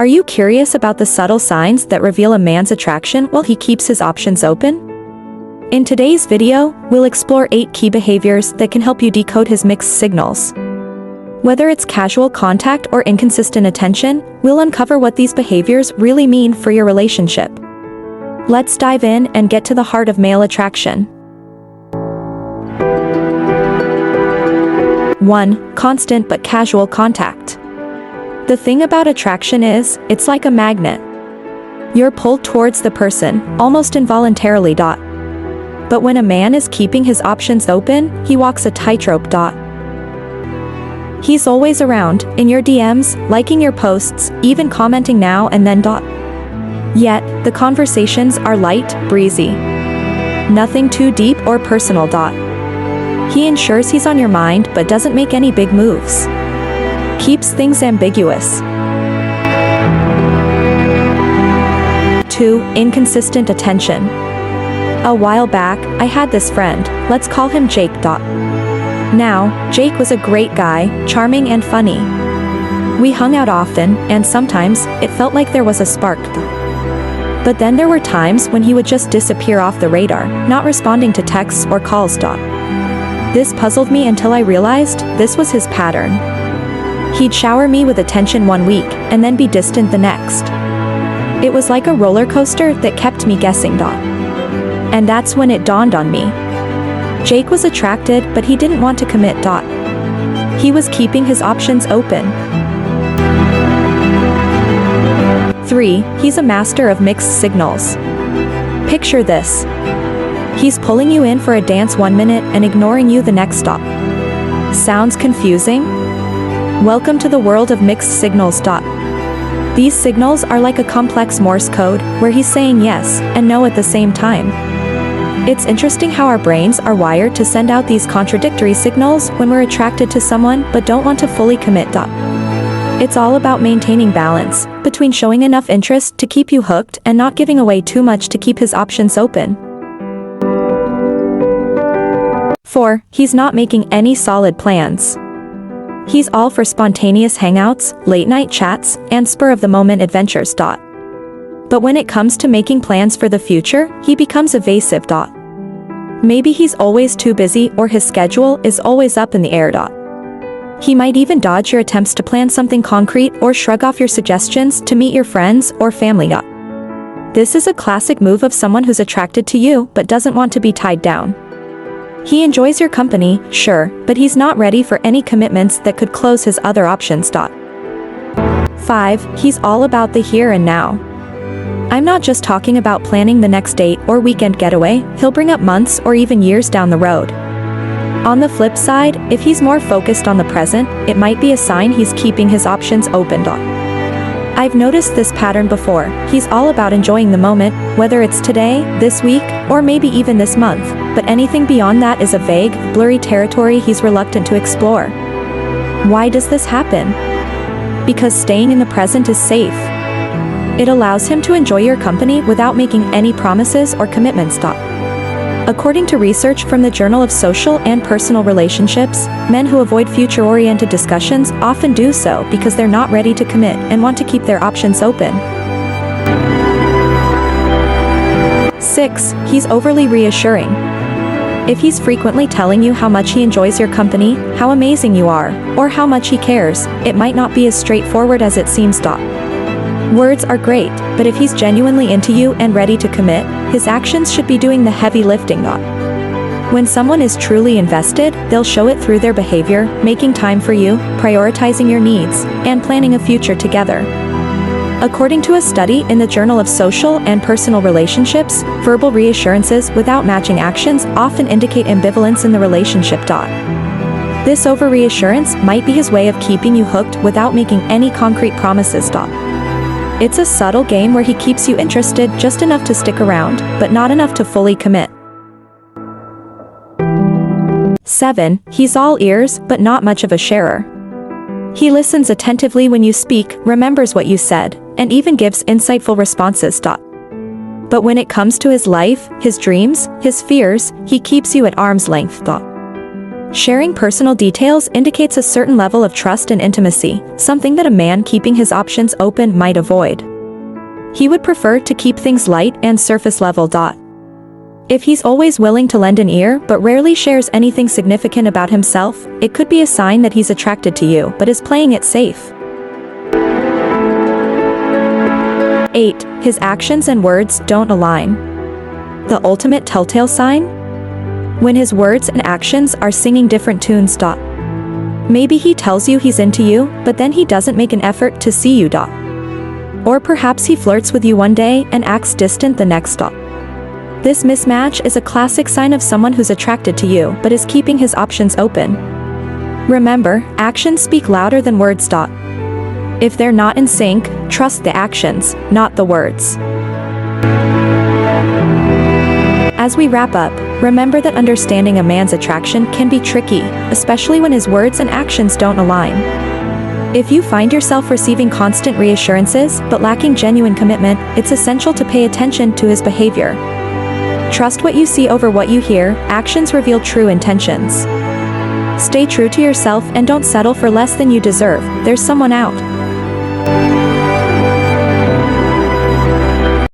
Are you curious about the subtle signs that reveal a man's attraction while he keeps his options open? In today's video, we'll explore 8 key behaviors that can help you decode his mixed signals. Whether it's casual contact or inconsistent attention, we'll uncover what these behaviors really mean for your relationship. Let's dive in and get to the heart of male attraction. 1. Constant but casual contact. The thing about attraction is, it's like a magnet. You're pulled towards the person, almost involuntarily. But when a man is keeping his options open, he walks a tightrope. He's always around, in your DMs, liking your posts, even commenting now and then. Yet, the conversations are light, breezy. Nothing too deep or personal. He ensures he's on your mind but doesn't make any big moves. Keeps things ambiguous. 2. Inconsistent attention. A while back, I had this friend, let's call him Jake. Now, Jake was a great guy, charming and funny. We hung out often, and sometimes, it felt like there was a spark. But then there were times when he would just disappear off the radar, not responding to texts or calls. This puzzled me until I realized this was his pattern. He'd shower me with attention one week, and then be distant the next. It was like a roller coaster that kept me guessing. And that's when it dawned on me. Jake was attracted, but he didn't want to commit. He was keeping his options open. 3. He's a master of mixed signals. Picture this. He's pulling you in for a dance 1 minute and ignoring you the next. Sounds confusing? Welcome to the world of mixed signals. These signals are like a complex Morse code, where he's saying yes and no at the same time. It's interesting how our brains are wired to send out these contradictory signals when we're attracted to someone but don't want to fully commit. It's all about maintaining balance between showing enough interest to keep you hooked and not giving away too much to keep his options open. 4. He's not making any solid plans. He's all for spontaneous hangouts, late-night chats, and spur-of-the-moment adventures. But when it comes to making plans for the future, he becomes evasive. Maybe he's always too busy or his schedule is always up in the air. He might even dodge your attempts to plan something concrete or shrug off your suggestions to meet your friends or family. This is a classic move of someone who's attracted to you but doesn't want to be tied down. He enjoys your company, sure, but he's not ready for any commitments that could close his other options. 5. He's all about the here and now. I'm not just talking about planning the next date or weekend getaway, he'll bring up months or even years down the road. On the flip side, if he's more focused on the present, it might be a sign he's keeping his options open. I've noticed this pattern before. He's all about enjoying the moment, whether it's today, this week, or maybe even this month, but anything beyond that is a vague, blurry territory he's reluctant to explore. Why does this happen? Because staying in the present is safe. It allows him to enjoy your company without making any promises or commitments. According to research from the Journal of Social and Personal Relationships, men who avoid future-oriented discussions often do so because they're not ready to commit and want to keep their options open. 6. He's overly reassuring. If he's frequently telling you how much he enjoys your company, how amazing you are, or how much he cares, it might not be as straightforward as it seems. Words are great, but if he's genuinely into you and ready to commit, his actions should be doing the heavy lifting. When someone is truly invested, they'll show it through their behavior, making time for you, prioritizing your needs, and planning a future together. According to a study in the Journal of Social and Personal Relationships, verbal reassurances without matching actions often indicate ambivalence in the relationship. This over-reassurance might be his way of keeping you hooked without making any concrete promises. It's a subtle game where he keeps you interested just enough to stick around, but not enough to fully commit. 7. He's all ears, but not much of a sharer. He listens attentively when you speak, remembers what you said, and even gives insightful responses. But when it comes to his life, his dreams, his fears, he keeps you at arm's length. Sharing personal details indicates a certain level of trust and intimacy, something that a man keeping his options open might avoid. He would prefer to keep things light and surface level. If he's always willing to lend an ear but rarely shares anything significant about himself, it could be a sign that he's attracted to you but is playing it safe. 8. His actions and words don't align. The ultimate telltale sign? When his words and actions are singing different tunes. Maybe he tells you he's into you, but then he doesn't make an effort to see you. Or perhaps he flirts with you one day and acts distant the next. This mismatch is a classic sign of someone who's attracted to you but is keeping his options open. Remember, actions speak louder than words. If they're not in sync, trust the actions, not the words. As we wrap up, remember that understanding a man's attraction can be tricky, especially when his words and actions don't align. If you find yourself receiving constant reassurances but lacking genuine commitment, it's essential to pay attention to his behavior. Trust what you see over what you hear. Actions reveal true intentions. Stay true to yourself and don't settle for less than you deserve. There's someone out